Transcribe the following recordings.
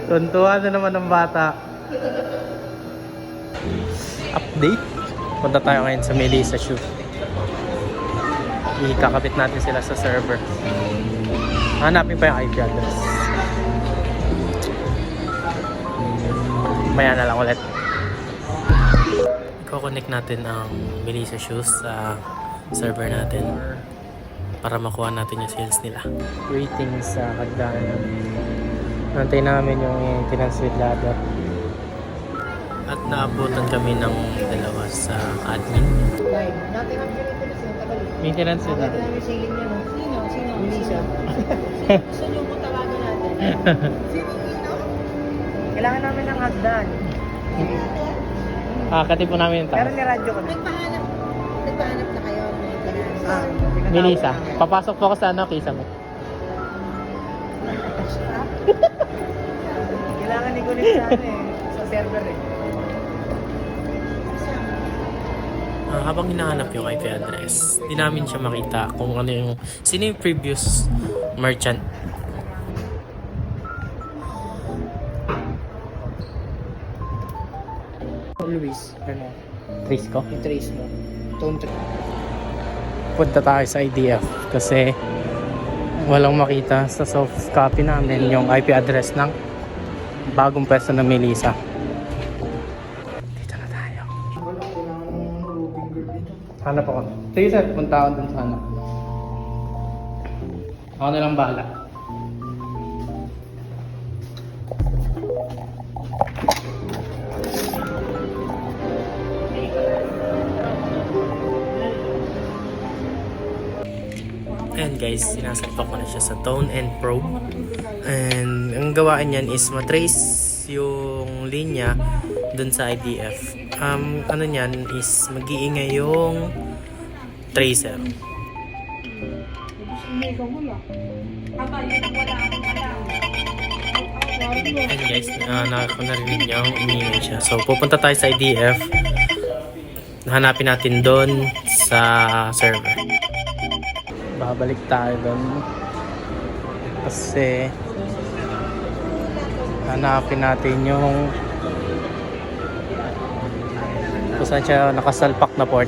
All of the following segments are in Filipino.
Tuntuhan na naman ng bata. Update. Punta tayo ngayon sa Melissa Shoe. Ikakabit natin sila sa server. Hanapin pa yung IP address. Maya na lang ulit. I-connect natin ang Melissa Shoes sa server natin para makuha natin yung sales nila. Waiting sa hagdanan. Nantay namin yung maintenance with ladder. At naabutan kami ng dalawa sa admin. Live. Natin ang maintenance yung tagal. Maintenance with ladder. Natin namin ceiling niya, no? Sino? Melissa. Gusto niyo po tawagan natin. Sino? Kailangan namin ng hagdan. Katipon namin yung Pero taas. niradyo ko na. Nagpahanap na kayo ng maintenance. Pinatawag Melissa, namin. papasok po ako sa Kisame. Kailangan i-connect sa sa server eh. Habang hinahanap yung IP address, di namin siya makita kung ano yung sino yung previous merchant. Luis, ano? Trace ko. Yung trace mo. Tone trace. Punta tayo sa IDF kasi walang makita sa soft copy namin yung IP address ng bagong pwesto ng Melissa. Dito na tayo. Wala, kailangan ng roving girl dito. Hanap ako. Sige sir, punta ako dun sa hanap. Ako na lang bahala. Ayan guys, sinasalpak ko na siya sa Tone and Probe. And ang gawaan niyan is matrace yung linya dun sa IDF. Ano niyan is mag-iingay yung tracer. Ayan guys, narinig niyo ang umingay siya. So pupunta tayo sa IDF. Hanapin natin doon sa server. Babalik tayo doon kasi hanapin natin yung kung saan siya nakasalpak na port.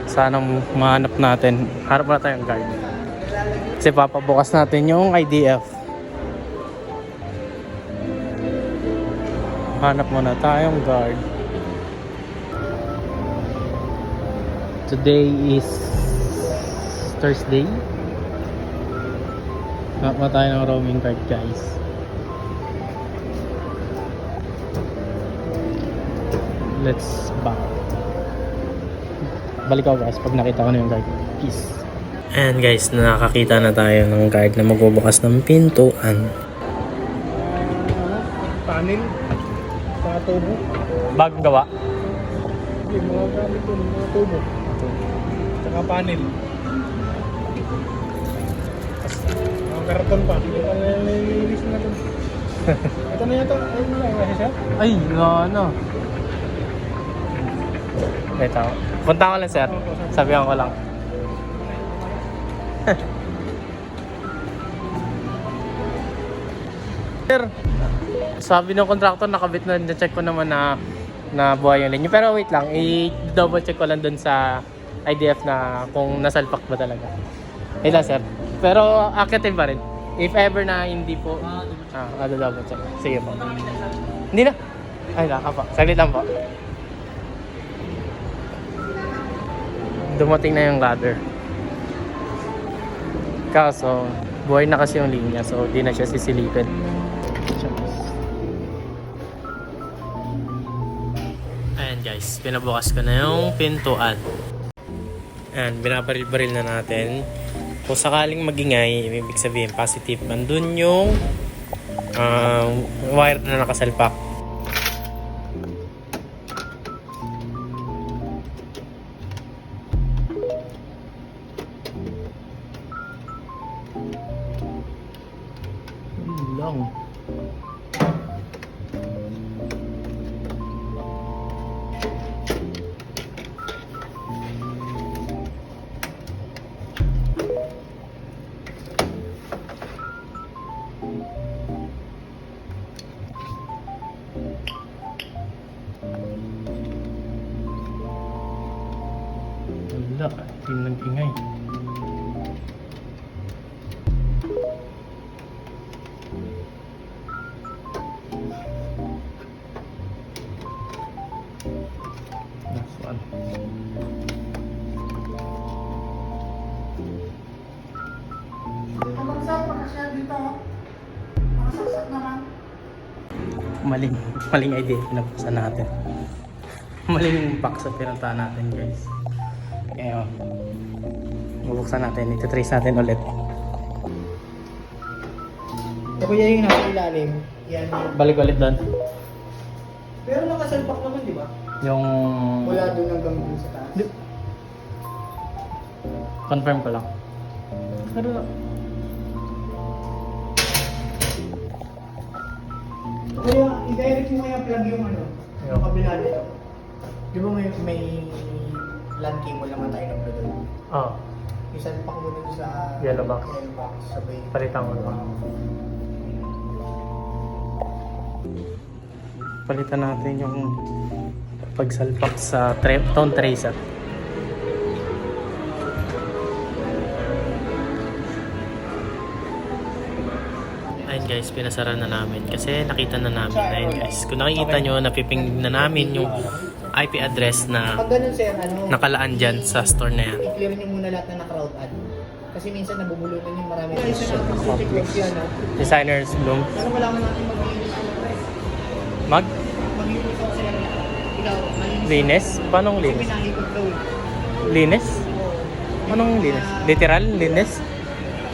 Sanang mahanap natin. Harap na tayong guard kasi papabukas natin yung IDF. Hanap muna tayong guard. Today is Thursday. Nakapa tayo ng roaming card guys. Let's back. Balik ako guys pag nakita ko na yung guard. Peace. And guys, nakakita na tayo ng guard na magbubukas ng pintuan. Panel. Sa tubo. Bagong gawa. Yung mga gamit ko, mga tubo. Tsaka panel. Mga karton pa. Hindi pa nililis na ito. Ito na yata. Ayun na lang. Kasi siya. Ay, ano. Ito. Punta ko lang sir. Sabihan ko lang. Sir, sabi ng contractor nakabit na, na-check ko naman na buhay yung linya. Pero wait lang, i-double check ko lang dun sa IDF na kung nasalpak ba talaga. Wait lang sir. Pero akitin pa rin. If ever na hindi po, double check. Sige po. Hindi na. Ay, nakapa. Saglit lang po. Dumating na yung ladder. Kaso, buhay na kasi yung linya, so di na siya sisilipin. Ayan guys, pinabukas ko na yung pintuan. Ayan, binabaril-baril na natin. Kung sakaling magingay, ibig sabihin positive. Andun yung wire na nakasalpak. Long. Wala, hindi nag-ingay. Last one. Dito magsama kasi dito. Makasaksak naman. Maling idea yung pinabuksan natin. Maling box ang pinuntahan natin, guys. Ngayon, bubuksan natin. Ito-trace natin ulit. So, kuya yung nasa ilalim. Yan. Balik ulit doon. Pero nakasalpak naman, di ba? Yung... Wala doon hanggang dun sa taas. Confirm ko lang. Pero... Kaya, i-direct mo kaya plug yung ano, yung kabila nito. Di ba may LAN cable naman tayo ng doon? Oh, Isalpak mo dun sa Yellow box. Yellow box, sabay. palitan ko lang. Palitan natin yung pagsalpak sa tone tracer. Ayun guys, pinasara na namin kasi nakita na namin. Ayun guys, kung nakikita nyo, napiping na namin yung IP address na Pag ganun sir, ano, nakalaan dyan sa store na yan. i-clear nyo muna lahat na na-crowd add. Kasi minsan nabubulutan yung marami. Isa natin sa TikTok yan, ha? Designers Bloom. Pero kailangan natin mag-iinis ng press. Mag-iinis ako sila. Ikaw, malinis. Linis? Paanong Kasi linis? pinahikot daw eh. Linis? Oo. Anong linis? Literal? Linis?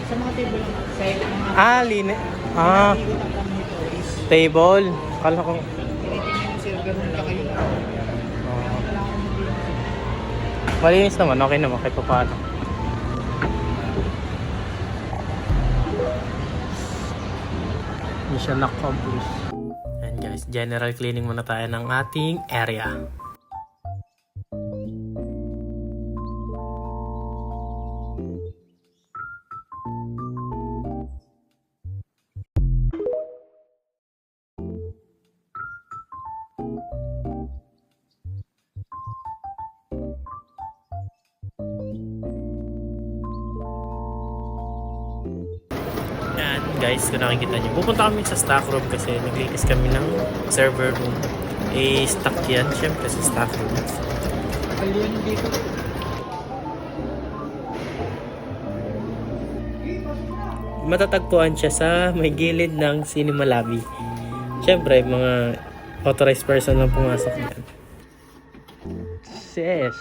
Sa mga table lang, sa mga Ah, linis. Ah, pinahikot ang kami nito is table. Kala ko. tinitingnan yung server nung kayo na. Oh. Kailangan mo din. Malinis naman. Okay naman. Kahit pa paano. Mission accomplished. And guys, general cleaning muna tayo ng ating area. Yan guys, kung nakikita nyo, pupunta kami sa stock room kasi naglinis kami ng server room. Stock yan, syempre sa stock room. Kaliyan dito. Matatagpuan siya sa may gilid ng cinema lobby. Syempre, mga authorized person lang pumasok yan. Sis.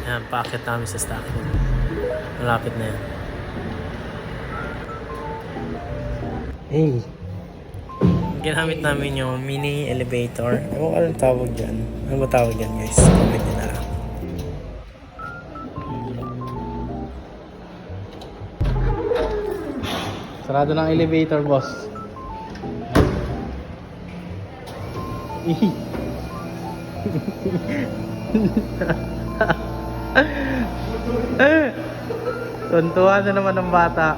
Yan, paakit namin sa stock room. Malapit na yan. Hey. Ginamit namin yung mini elevator. Ano anong tawag dyan? Ano ba tawag dyan guys? Comment nyo na lang. Sarado ng elevator, boss. Tuntuan na naman ng bata.